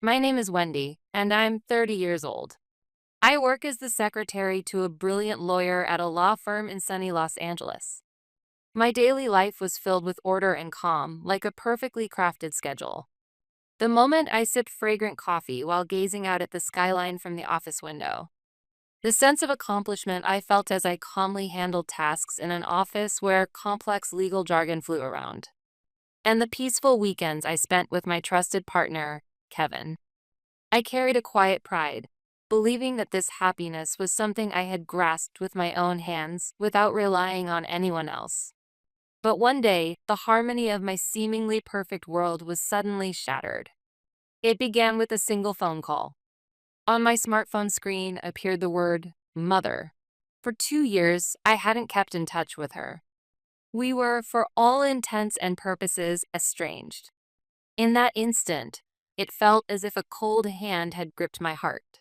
My name is Wendy, and I'm 30 years old. I work as the secretary to a brilliant lawyer at a law firm in sunny Los Angeles. My daily life was filled with order and calm, like a perfectly crafted schedule. The moment I sipped fragrant coffee while gazing out at the skyline from the office window. The sense of accomplishment I felt as I calmly handled tasks in an office where complex legal jargon flew around. And the peaceful weekends I spent with my trusted partner, Kevin. I carried a quiet pride, believing that this happiness was something I had grasped with my own hands without relying on anyone else. But one day, the harmony of my seemingly perfect world was suddenly shattered. It began with a single phone call. On my smartphone screen appeared the word mother. For 2 years, I hadn't kept in touch with her. We were, for all intents and purposes, estranged. In that instant, it felt as if a cold hand had gripped my heart.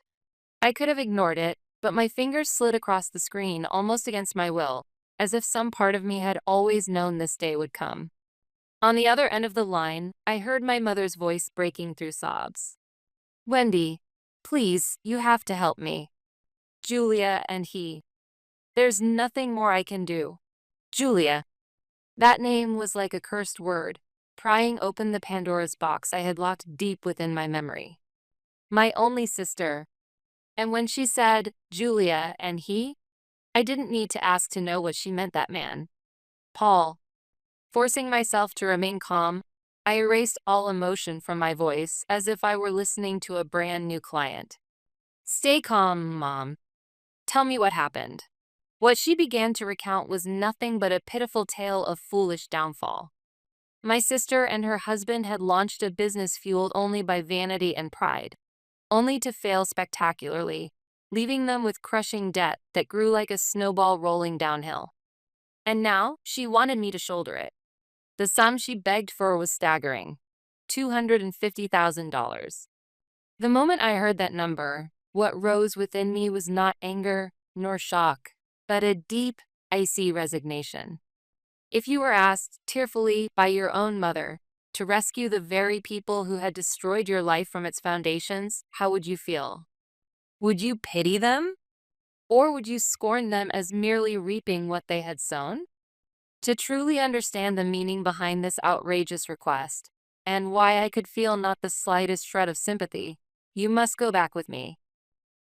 I could have ignored it, but my fingers slid across the screen almost against my will, as if some part of me had always known this day would come. On the other end of the line, I heard my mother's voice breaking through sobs. Wendy, please, you have to help me. Julia and he. There's nothing more I can do. Julia. That name was like a cursed word, prying open the Pandora's box I had locked deep within my memory. My only sister. And when she said, Julia and he, I didn't need to ask to know what she meant that man. Paul. Forcing myself to remain calm, I erased all emotion from my voice as if I were listening to a brand new client. Stay calm, Mom. Tell me what happened. What she began to recount was nothing but a pitiful tale of foolish downfall. My sister and her husband had launched a business fueled only by vanity and pride, only to fail spectacularly, leaving them with crushing debt that grew like a snowball rolling downhill. And now she wanted me to shoulder it. The sum she begged for was staggering, $250,000. The moment I heard that number, what rose within me was not anger nor shock, but a deep, icy resignation. If you were asked, tearfully, by your own mother, to rescue the very people who had destroyed your life from its foundations, how would you feel? Would you pity them? Or would you scorn them as merely reaping what they had sown? To truly understand the meaning behind this outrageous request, and why I could feel not the slightest shred of sympathy, you must go back with me.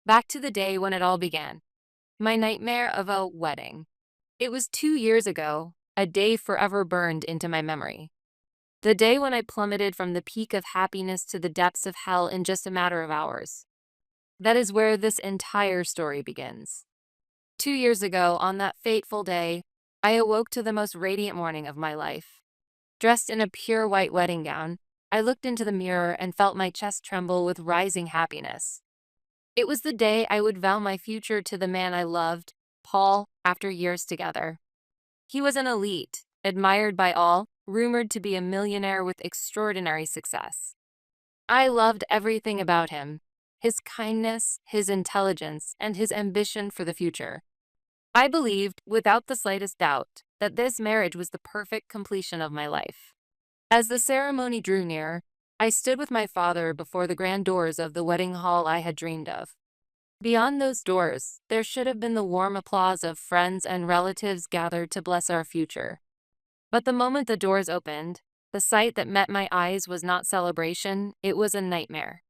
Back to the day when it all began. My nightmare of a wedding. It was 2 years ago, a day forever burned into my memory. The day when I plummeted from the peak of happiness to the depths of hell in just a matter of hours. That is where this entire story begins. 2 years ago, on that fateful day, I awoke to the most radiant morning of my life. Dressed in a pure white wedding gown, I looked into the mirror and felt my chest tremble with rising happiness. It was the day I would vow my future to the man I loved, Paul, after years together. He was an elite, admired by all, rumored to be a millionaire with extraordinary success. I loved everything about him, his kindness, his intelligence, and his ambition for the future. I believed, without the slightest doubt, that this marriage was the perfect completion of my life. As the ceremony drew near, I stood with my father before the grand doors of the wedding hall I had dreamed of. Beyond those doors, there should have been the warm applause of friends and relatives gathered to bless our future. But the moment the doors opened, the sight that met my eyes was not celebration, it was a nightmare.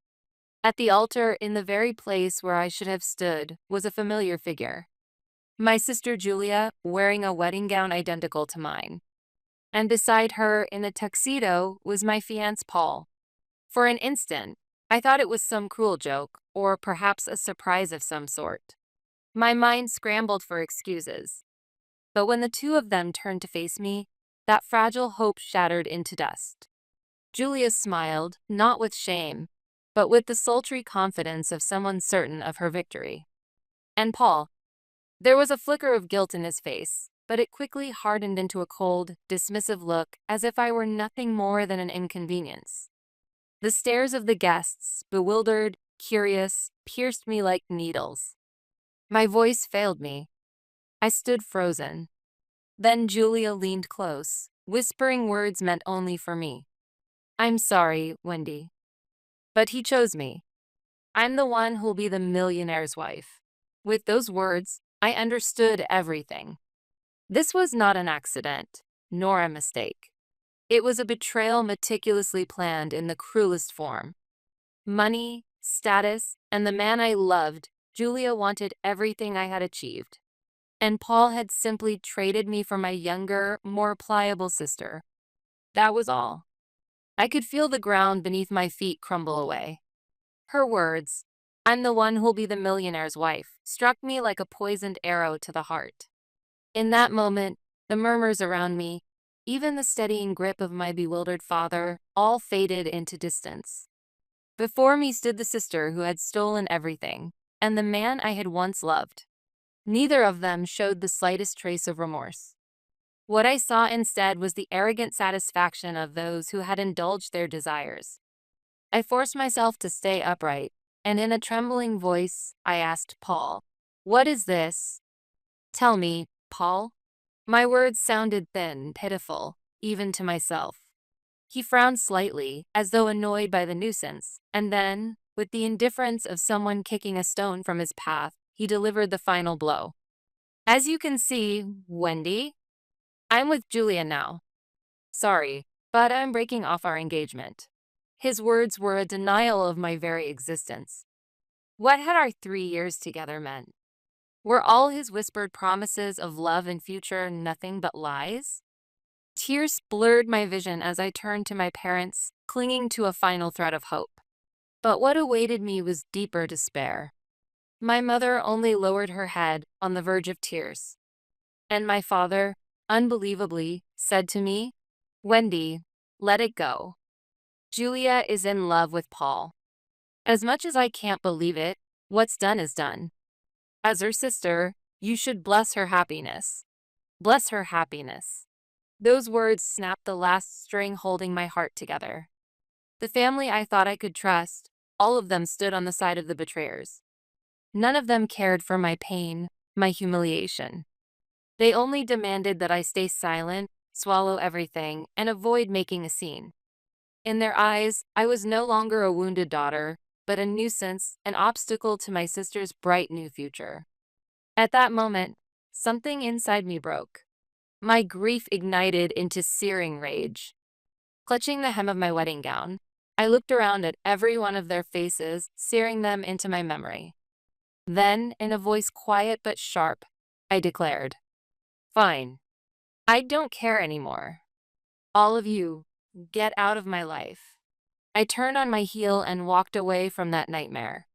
At the altar, in the very place where I should have stood, was a familiar figure. My sister Julia, wearing a wedding gown identical to mine. And beside her, in a tuxedo, was my fiancé Paul. For an instant, I thought it was some cruel joke, or perhaps a surprise of some sort. My mind scrambled for excuses. But when the two of them turned to face me, that fragile hope shattered into dust. Julia smiled, not with shame, but with the sultry confidence of someone certain of her victory. And Paul, there was a flicker of guilt in his face, but it quickly hardened into a cold, dismissive look as if I were nothing more than an inconvenience. The stares of the guests, bewildered, curious, pierced me like needles. My voice failed me. I stood frozen. Then Julia leaned close, whispering words meant only for me. I'm sorry, Wendy. But he chose me. I'm the one who'll be the millionaire's wife. With those words, I understood everything. This was not an accident, nor a mistake. It was a betrayal meticulously planned in the cruelest form. Money, status, and the man I loved, Julia wanted everything I had achieved. And Paul had simply traded me for my younger, more pliable sister. That was all. I could feel the ground beneath my feet crumble away. Her words, "I'm the one who'll be the millionaire's wife," struck me like a poisoned arrow to the heart. In that moment, the murmurs around me, even the steadying grip of my bewildered father, all faded into distance. Before me stood the sister who had stolen everything, and the man I had once loved. Neither of them showed the slightest trace of remorse. What I saw instead was the arrogant satisfaction of those who had indulged their desires. I forced myself to stay upright, and in a trembling voice, I asked Paul, "What is this?" "Tell me, Paul." My words sounded thin, pitiful, even to myself. He frowned slightly, as though annoyed by the nuisance, and then, with the indifference of someone kicking a stone from his path, he delivered the final blow. "As you can see, Wendy, I'm with Julia now. Sorry, but I'm breaking off our engagement." His words were a denial of my very existence. What had our 3 years together meant? Were all his whispered promises of love and future nothing but lies? Tears blurred my vision as I turned to my parents, clinging to a final thread of hope. But what awaited me was deeper despair. My mother only lowered her head on the verge of tears. And my father, unbelievably, said to me, "Wendy, let it go. Julia is in love with Paul." As much as I can't believe it, what's done is done. As her sister, you should bless her happiness. Bless her happiness. Those words snapped the last string holding my heart together. The family I thought I could trust, all of them stood on the side of the betrayers. None of them cared for my pain, my humiliation. They only demanded that I stay silent, swallow everything, and avoid making a scene. In their eyes, I was no longer a wounded daughter, but a nuisance, an obstacle to my sister's bright new future. At that moment, something inside me broke. My grief ignited into searing rage. Clutching the hem of my wedding gown, I looked around at every one of their faces, searing them into my memory. Then, in a voice quiet but sharp, I declared, "Fine. I don't care anymore. All of you, get out of my life." I turned on my heel and walked away from that nightmare.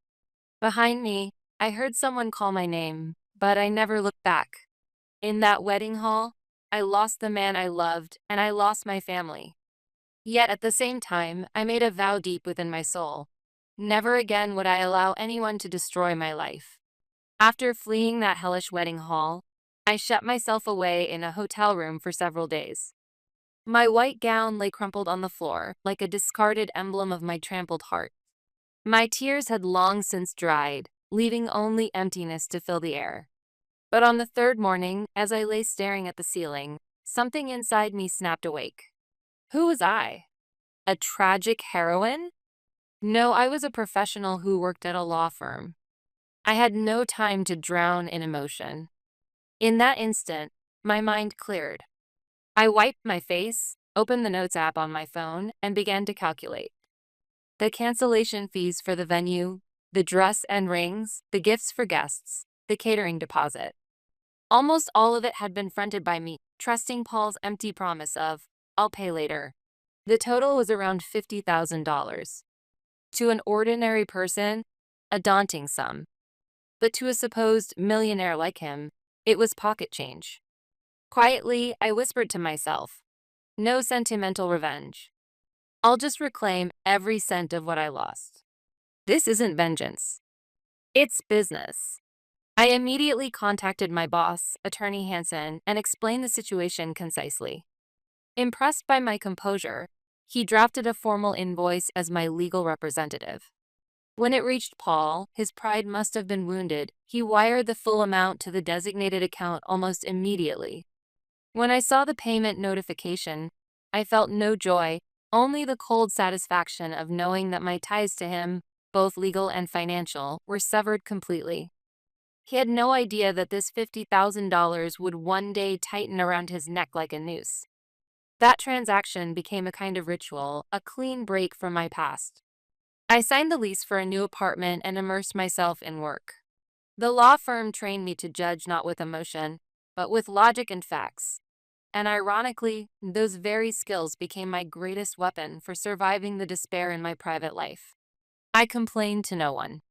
Behind me, I heard someone call my name, but I never looked back. In that wedding hall, I lost the man I loved, and I lost my family. Yet at the same time, I made a vow deep within my soul. Never again would I allow anyone to destroy my life. After fleeing that hellish wedding hall, I shut myself away in a hotel room for several days. My white gown lay crumpled on the floor, like a discarded emblem of my trampled heart. My tears had long since dried, leaving only emptiness to fill the air. But on the third morning, as I lay staring at the ceiling, something inside me snapped awake. Who was I? A tragic heroine? No, I was a professional who worked at a law firm. I had no time to drown in emotion. In that instant, my mind cleared. I wiped my face, opened the Notes app on my phone, and began to calculate. The cancellation fees for the venue, the dress and rings, the gifts for guests, the catering deposit. Almost all of it had been fronted by me, trusting Paul's empty promise of, "I'll pay later." The total was around $50,000. To an ordinary person, a daunting sum. But to a supposed millionaire like him, it was pocket change. Quietly, I whispered to myself, "No sentimental revenge. I'll just reclaim every cent of what I lost." This isn't vengeance. It's business. I immediately contacted my boss, Attorney Hansen, and explained the situation concisely. Impressed by my composure, he drafted a formal invoice as my legal representative. When it reached Paul, his pride must have been wounded. He wired the full amount to the designated account almost immediately. When I saw the payment notification, I felt no joy, Only the cold satisfaction of knowing that my ties to him, both legal and financial, were severed completely. He had no idea that this $50,000 would one day tighten around his neck like a noose. That transaction became a kind of ritual, a clean break from my past. I signed the lease for a new apartment and immersed myself in work. The law firm trained me to judge not with emotion, but with logic and facts. And ironically, those very skills became my greatest weapon for surviving the despair in my private life. I complained to no one.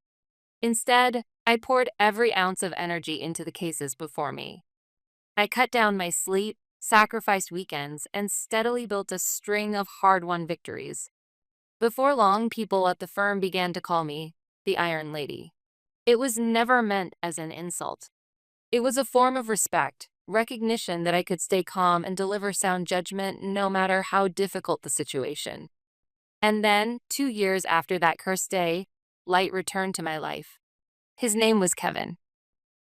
Instead, I poured every ounce of energy into the cases before me. I cut down my sleep, sacrificed weekends, and steadily built a string of hard-won victories. Before long, people at the firm began to call me the Iron Lady. It was never meant as an insult. It was a form of respect, recognition that I could stay calm and deliver sound judgment no matter how difficult the situation. And then, 2 years after that cursed day, light returned to my life. His name was Kevin.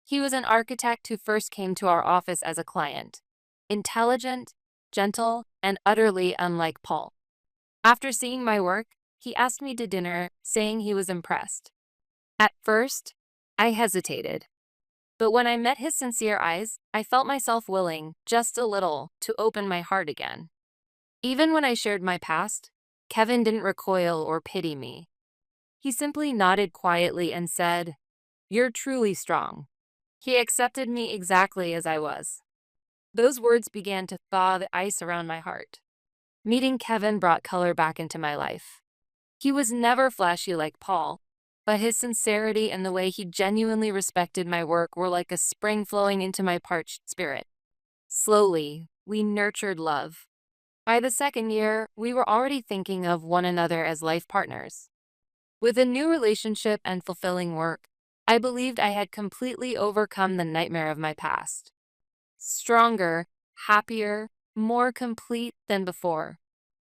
He was an architect who first came to our office as a client. Intelligent, gentle, and utterly unlike Paul. After seeing my work, he asked me to dinner, saying he was impressed. At first, I hesitated. But when I met his sincere eyes, I felt myself willing, just a little, to open my heart again. Even when I shared my past, Kevin didn't recoil or pity me. He simply nodded quietly and said, "You're truly strong." He accepted me exactly as I was. Those words began to thaw the ice around my heart. Meeting Kevin brought color back into my life. He was never flashy like Paul, but his sincerity and the way he genuinely respected my work were like a spring flowing into my parched spirit. Slowly, we nurtured love. By the second year, we were already thinking of one another as life partners. With a new relationship and fulfilling work, I believed I had completely overcome the nightmare of my past. Stronger, happier, more complete than before.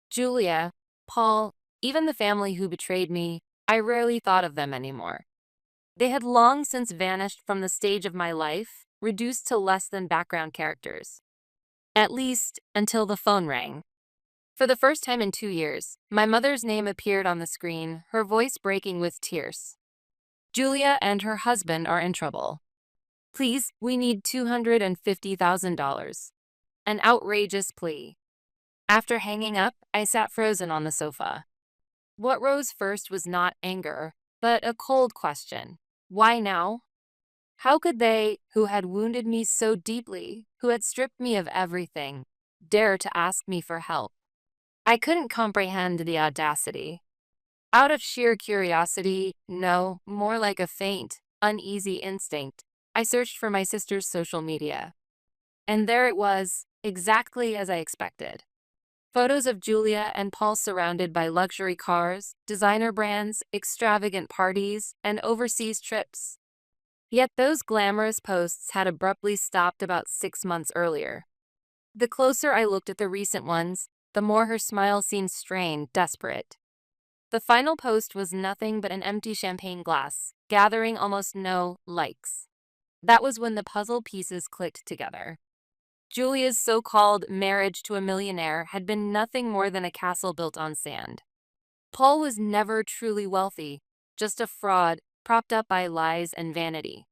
Julia, Paul, even the family who betrayed me, I rarely thought of them anymore. They had long since vanished from the stage of my life, reduced to less than background characters. At least, until the phone rang. For the first time in 2 years, my mother's name appeared on the screen, her voice breaking with tears. "Julia and her husband are in trouble. Please, we need $250,000. An outrageous plea." After hanging up, I sat frozen on the sofa. What rose first was not anger, but a cold question. Why now? How could they, who had wounded me so deeply, who had stripped me of everything, dare to ask me for help? I couldn't comprehend the audacity. Out of sheer curiosity, no, more like a faint, uneasy instinct, I searched for my sister's social media. And there it was, exactly as I expected. Photos of Julia and Paul surrounded by luxury cars, designer brands, extravagant parties, and overseas trips. Yet those glamorous posts had abruptly stopped about 6 months earlier. The closer I looked at the recent ones, the more her smile seemed strained, desperate. The final post was nothing but an empty champagne glass, gathering almost no likes. That was when the puzzle pieces clicked together. Julia's so-called marriage to a millionaire had been nothing more than a castle built on sand. Paul was never truly wealthy, just a fraud propped up by lies and vanity.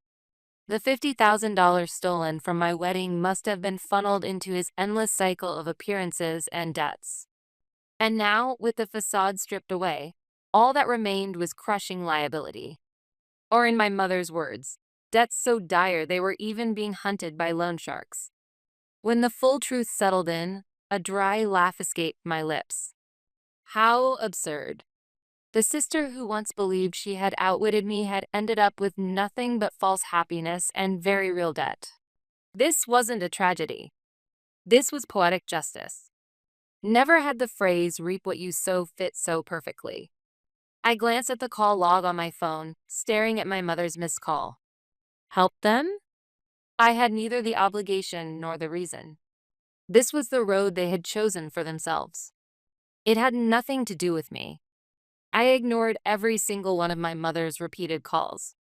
The $50,000 stolen from my wedding must have been funneled into his endless cycle of appearances and debts. And now, with the facade stripped away, all that remained was crushing liability. Or in my mother's words, debts so dire they were even being hunted by loan sharks. When the full truth settled in, a dry laugh escaped my lips. How absurd. The sister who once believed she had outwitted me had ended up with nothing but false happiness and very real debt. This wasn't a tragedy. This was poetic justice. Never had the phrase "reap what you sow" fit so perfectly. I glanced at the call log on my phone, staring at my mother's missed call. Help them? I had neither the obligation nor the reason. This was the road they had chosen for themselves. It had nothing to do with me. I ignored every single one of my mother's repeated calls.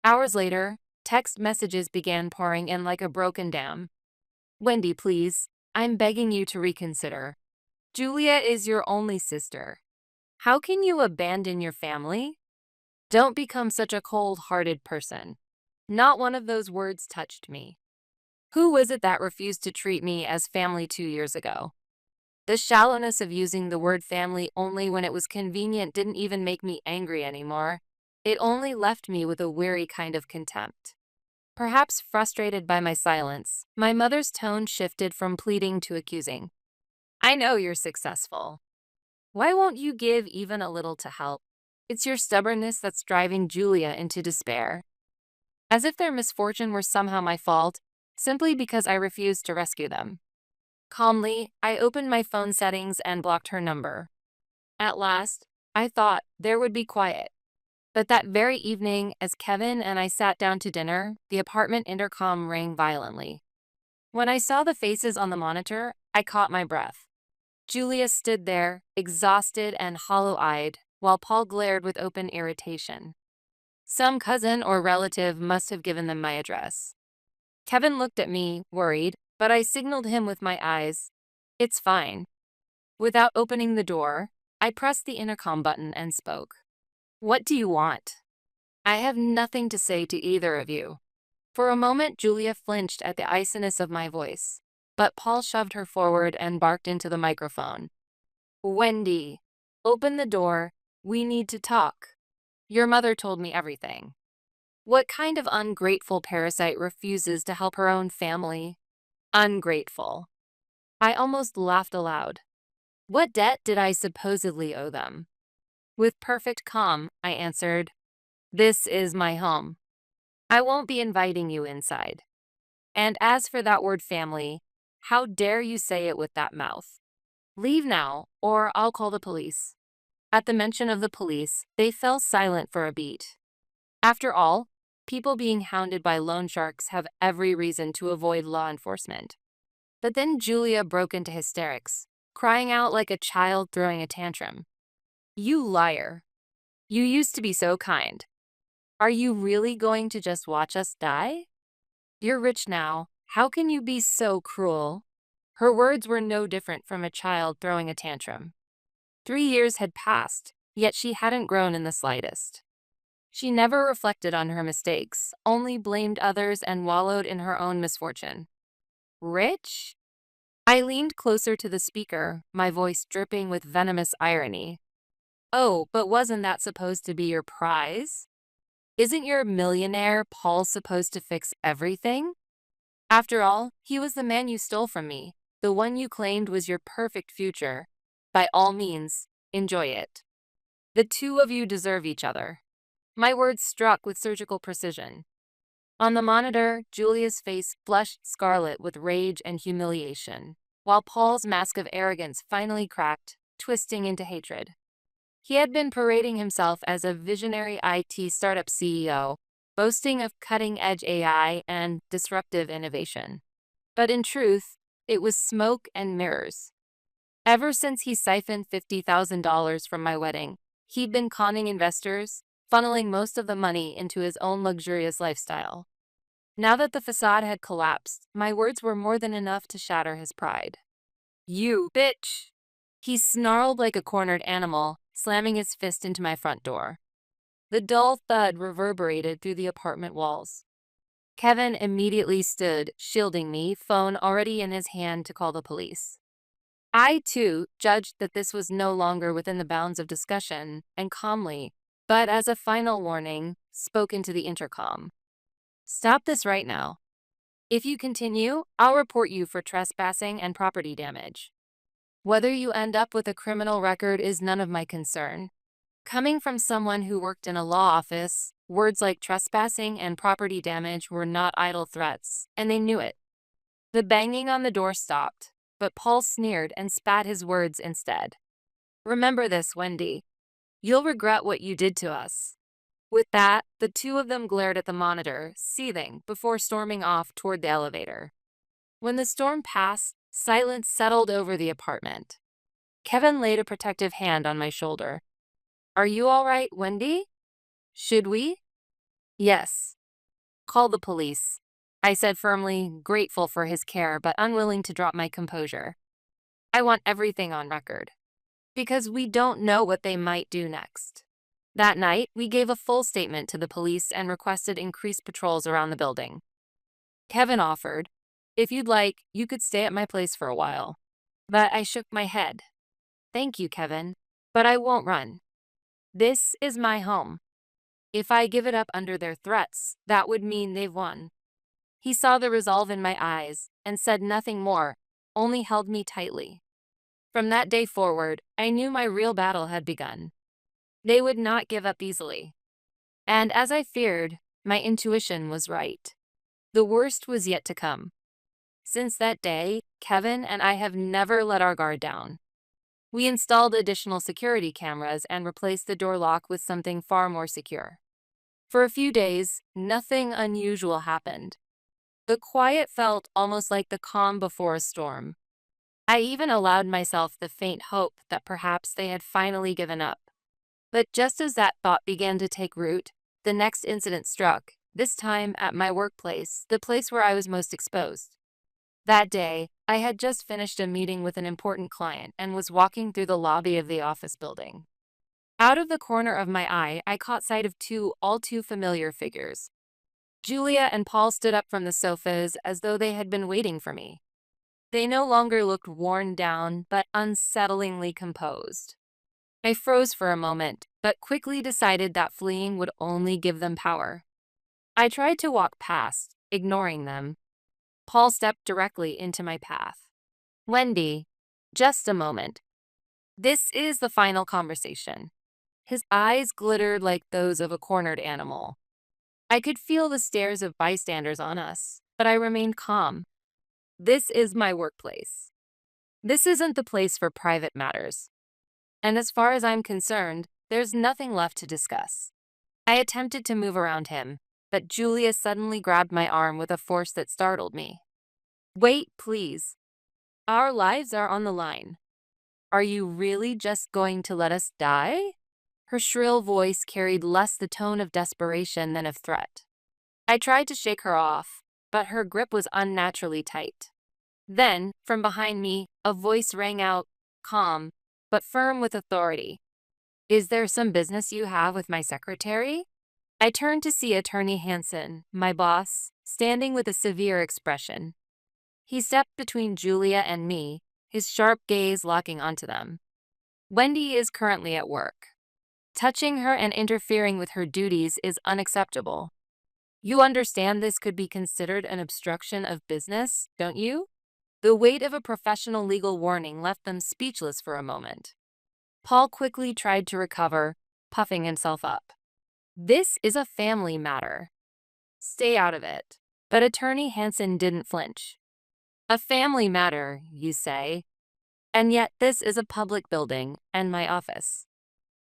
Hours later, text messages began pouring in like a broken dam. "Wendy, please, I'm begging you to reconsider. Julia is your only sister. How can you abandon your family? Don't become such a cold-hearted person. Not one of those words touched me. Who was it that refused to treat me as family 2 years ago? The shallowness of using the word family only when it was convenient didn't even make me angry anymore. It only left me with a weary kind of contempt. Perhaps frustrated by my silence, my mother's tone shifted from pleading to accusing. I know you're successful. Why won't you give even a little to help? It's your stubbornness that's driving Julia into despair. As if their misfortune were somehow my fault, simply because I refused to rescue them. Calmly, I opened my phone settings and blocked her number. At last, I thought there would be quiet. But that very evening, as Kevin and I sat down to dinner, the apartment intercom rang violently. When I saw the faces on the monitor, I caught my breath. Julia stood there, exhausted and hollow-eyed, while Paul glared with open irritation. Some cousin or relative must have given them my address. Kevin looked at me, worried, but I signaled him with my eyes. It's fine. Without opening the door, I pressed the intercom button and spoke. What do you want? I have nothing to say to either of you. For a moment, Julia flinched at the iciness of my voice, but Paul shoved her forward and barked into the microphone. Wendy, open the door. We need to talk. Your mother told me everything. What kind of ungrateful parasite refuses to help her own family? Ungrateful. I almost laughed aloud. What debt did I supposedly owe them? With perfect calm, I answered, This is my home. I won't be inviting you inside. And as for that word family, how dare you say it with that mouth? Leave now, or I'll call the police. At the mention of the police, they fell silent for a beat. After all, people being hounded by loan sharks have every reason to avoid law enforcement. But then Julia broke into hysterics, crying out like a child throwing a tantrum. You liar. You used to be so kind. Are you really going to just watch us die? You're rich now. How can you be so cruel? Her words were no different from a child throwing a tantrum. 3 years had passed, yet she hadn't grown in the slightest. She never reflected on her mistakes, only blamed others and wallowed in her own misfortune. Rich? I leaned closer to the speaker, my voice dripping with venomous irony. Oh, but wasn't that supposed to be your prize? Isn't your millionaire Paul supposed to fix everything? After all, he was the man you stole from me, the one you claimed was your perfect future. By all means, enjoy it. The two of you deserve each other. My words struck with surgical precision. On the monitor, Julia's face flushed scarlet with rage and humiliation, while Paul's mask of arrogance finally cracked, twisting into hatred. He had been parading himself as a visionary IT startup CEO, boasting of cutting-edge AI and disruptive innovation. But in truth, it was smoke and mirrors. Ever since he siphoned $50,000 from my wedding, he'd been conning investors, funneling most of the money into his own luxurious lifestyle. Now that the facade had collapsed, my words were more than enough to shatter his pride. You bitch! He snarled like a cornered animal, slamming his fist into my front door. The dull thud reverberated through the apartment walls. Kevin immediately stood, shielding me, phone already in his hand to call the police. I, too, judged that this was no longer within the bounds of discussion, and calmly, but as a final warning, spoke into the intercom. Stop this right now. If you continue, I'll report you for trespassing and property damage. Whether you end up with a criminal record is none of my concern. Coming from someone who worked in a law office, words like trespassing and property damage were not idle threats, and they knew it. The banging on the door stopped, but Paul sneered and spat his words instead. Remember this, Wendy. You'll regret what you did to us. With that, the two of them glared at the monitor, seething, before storming off toward the elevator. When the storm passed, silence settled over the apartment. Kevin laid a protective hand on my shoulder. Are you all right, Wendy? Should we? Yes. Call the police, I said firmly, grateful for his care but unwilling to drop my composure. I want everything on record, because we don't know what they might do next. That night, we gave a full statement to the police and requested increased patrols around the building. Kevin offered, "If you'd like, you could stay at my place for a while." But I shook my head. "Thank you, Kevin, but I won't run. This is my home. If I give it up under their threats, that would mean they've won." He saw the resolve in my eyes and said nothing more, only held me tightly. From that day forward, I knew my real battle had begun. They would not give up easily. And as I feared, my intuition was right. The worst was yet to come. Since that day, Kevin and I have never let our guard down. We installed additional security cameras and replaced the door lock with something far more secure. For a few days, nothing unusual happened. The quiet felt almost like the calm before a storm. I even allowed myself the faint hope that perhaps they had finally given up. But just as that thought began to take root, the next incident struck, this time at my workplace, the place where I was most exposed. That day, I had just finished a meeting with an important client and was walking through the lobby of the office building. Out of the corner of my eye, I caught sight of two all too familiar figures. Julia and Paul stood up from the sofas as though they had been waiting for me. They no longer looked worn down, but unsettlingly composed. I froze for a moment, but quickly decided that fleeing would only give them power. I tried to walk past, ignoring them. Paul stepped directly into my path. "Wendy, just a moment. This is the final conversation." His eyes glittered like those of a cornered animal. I could feel the stares of bystanders on us, but I remained calm. This is my workplace. This isn't the place for private matters. And as far as I'm concerned, there's nothing left to discuss. I attempted to move around him, but Julia suddenly grabbed my arm with a force that startled me. "Wait, please. Our lives are on the line. Are you really just going to let us die?" Her shrill voice carried less the tone of desperation than of threat. I tried to shake her off, but her grip was unnaturally tight. Then, from behind me, a voice rang out, calm, but firm with authority. "Is there some business you have with my secretary?" I turned to see Attorney Hansen, my boss, standing with a severe expression. He stepped between Julia and me, his sharp gaze locking onto them. "Wendy is currently at work. Touching her and interfering with her duties is unacceptable. You understand this could be considered an obstruction of business, don't you?" The weight of a professional legal warning left them speechless for a moment. Paul quickly tried to recover, puffing himself up. "This is a family matter. Stay out of it." But Attorney Hansen didn't flinch. "A family matter, you say? And yet this is a public building and my office.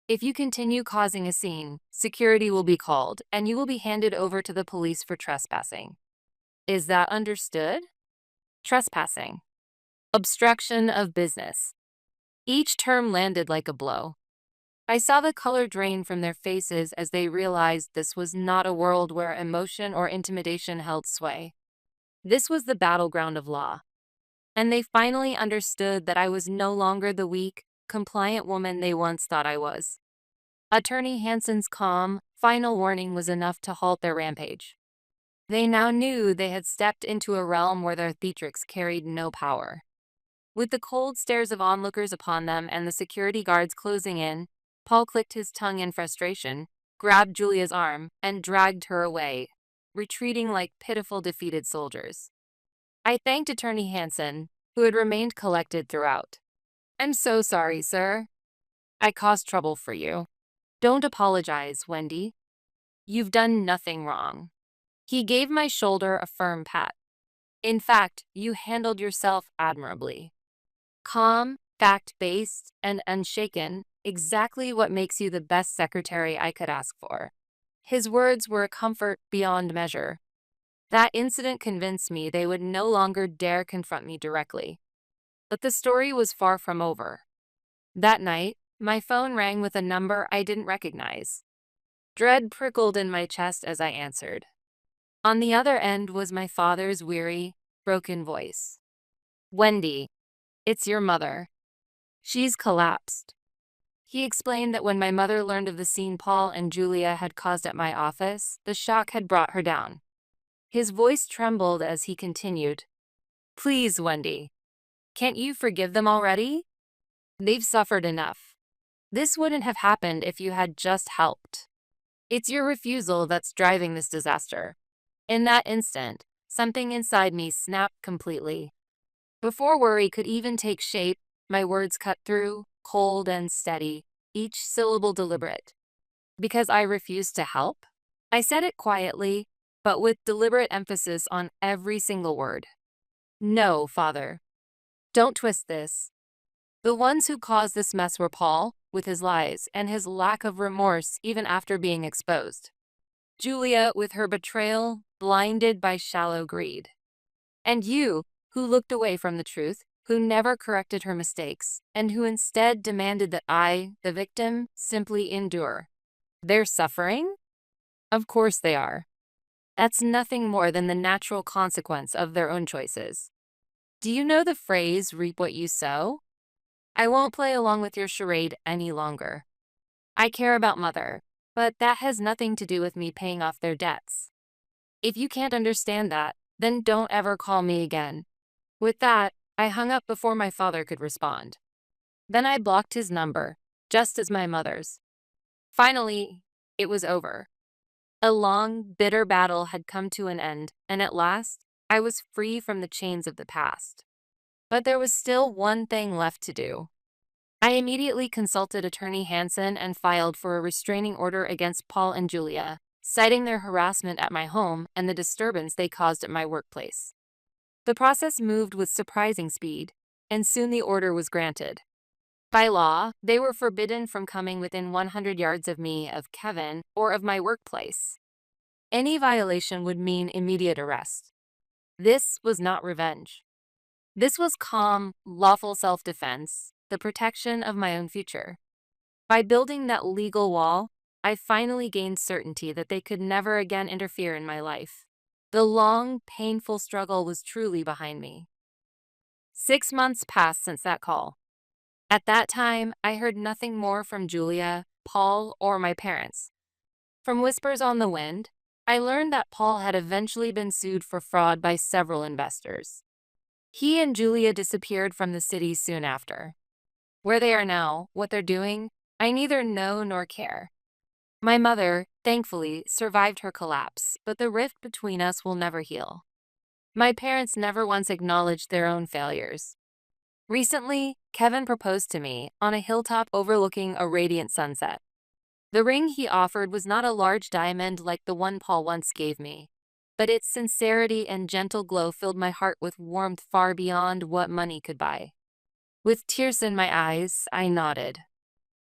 If you continue causing a scene, security will be called and you will be handed over to the police for trespassing. Is that understood?" Trespassing. Obstruction of business. Each term landed like a blow. I saw the color drain from their faces as they realized this was not a world where emotion or intimidation held sway. This was the battleground of law. And they finally understood that I was no longer the weak, compliant woman they once thought I was. Attorney Hansen's calm, final warning was enough to halt their rampage. They now knew they had stepped into a realm where their theatrics carried no power. With the cold stares of onlookers upon them and the security guards closing in, Paul clicked his tongue in frustration, grabbed Julia's arm, and dragged her away, retreating like pitiful defeated soldiers. I thanked Attorney Hansen, who had remained collected throughout. "I'm so sorry, sir. I caused trouble for you. Don't apologize, Wendy. You've done nothing wrong." He gave my shoulder a firm pat. "In fact, you handled yourself admirably. Calm, fact-based, and unshaken, exactly what makes you the best secretary I could ask for." His words were a comfort beyond measure. That incident convinced me they would no longer dare confront me directly. But the story was far from over. That night, my phone rang with a number I didn't recognize. Dread prickled in my chest as I answered. On the other end was my father's weary, broken voice. "Wendy, It's your mother. She's collapsed. He explained that when my mother learned of the scene Paul and Julia had caused at my office, the shock had brought her down. His voice trembled as he continued. Please, Wendy. Can't you forgive them already? They've suffered enough. This wouldn't have happened if you had just helped. It's your refusal that's driving this disaster. In that instant, something inside me snapped completely. Before worry could even take shape, my words cut through, cold and steady, each syllable deliberate. Because I refused to help? I said it quietly, but with deliberate emphasis on every single word. No, Father. Don't twist this. The ones who caused this mess were Paul, with his lies, and his lack of remorse even after being exposed. Julia, with her betrayal, blinded by shallow greed. And you, who looked away from the truth, who never corrected her mistakes, and who instead demanded that I, the victim, simply endure. They're suffering? Of course they are. That's nothing more than the natural consequence of their own choices. Do you know the phrase, reap what you sow? I won't play along with your charade any longer. I care about Mother, but that has nothing to do with me paying off their debts. If you can't understand that, then don't ever call me again. With that, I hung up before my father could respond. Then I blocked his number, just as my mother's. Finally, it was over. A long, bitter battle had come to an end, and at last, I was free from the chains of the past. But there was still one thing left to do. I immediately consulted Attorney Hansen and filed for a restraining order against Paul and Julia, citing their harassment at my home and the disturbance they caused at my workplace. The process moved with surprising speed, and soon the order was granted. By law, they were forbidden from coming within 100 yards of me, of Kevin, or of my workplace. Any violation would mean immediate arrest. This was not revenge. This was calm, lawful self-defense, the protection of my own future. By building that legal wall, I finally gained certainty that they could never again interfere in my life. The long, painful struggle was truly behind me. 6 months passed since that call. At that time, I heard nothing more from Julia, Paul, or my parents. From whispers on the wind, I learned that Paul had eventually been sued for fraud by several investors. He and Julia disappeared from the city soon after. Where they are now, what they're doing, I neither know nor care. My mother, thankfully, survived her collapse, but the rift between us will never heal. My parents never once acknowledged their own failures. Recently, Kevin proposed to me on a hilltop overlooking a radiant sunset. The ring he offered was not a large diamond like the one Paul once gave me, but its sincerity and gentle glow filled my heart with warmth far beyond what money could buy. With tears in my eyes, I nodded.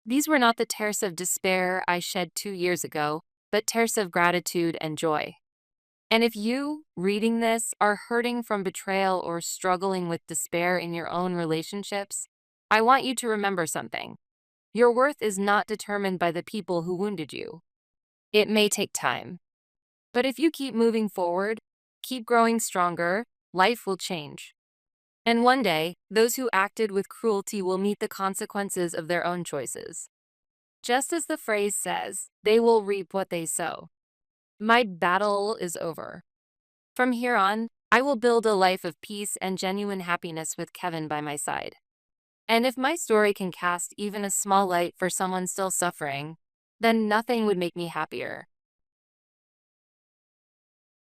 These were not the tears of despair I shed 2 years ago, but tears of gratitude and joy. And if you, reading this, are hurting from betrayal or struggling with despair in your own relationships, I want you to remember something. Your worth is not determined by the people who wounded you. It may take time. But if you keep moving forward, keep growing stronger, life will change. And one day, those who acted with cruelty will meet the consequences of their own choices. Just as the phrase says, they will reap what they sow. My battle is over. From here on, I will build a life of peace and genuine happiness with Kevin by my side. And if my story can cast even a small light for someone still suffering, then nothing would make me happier.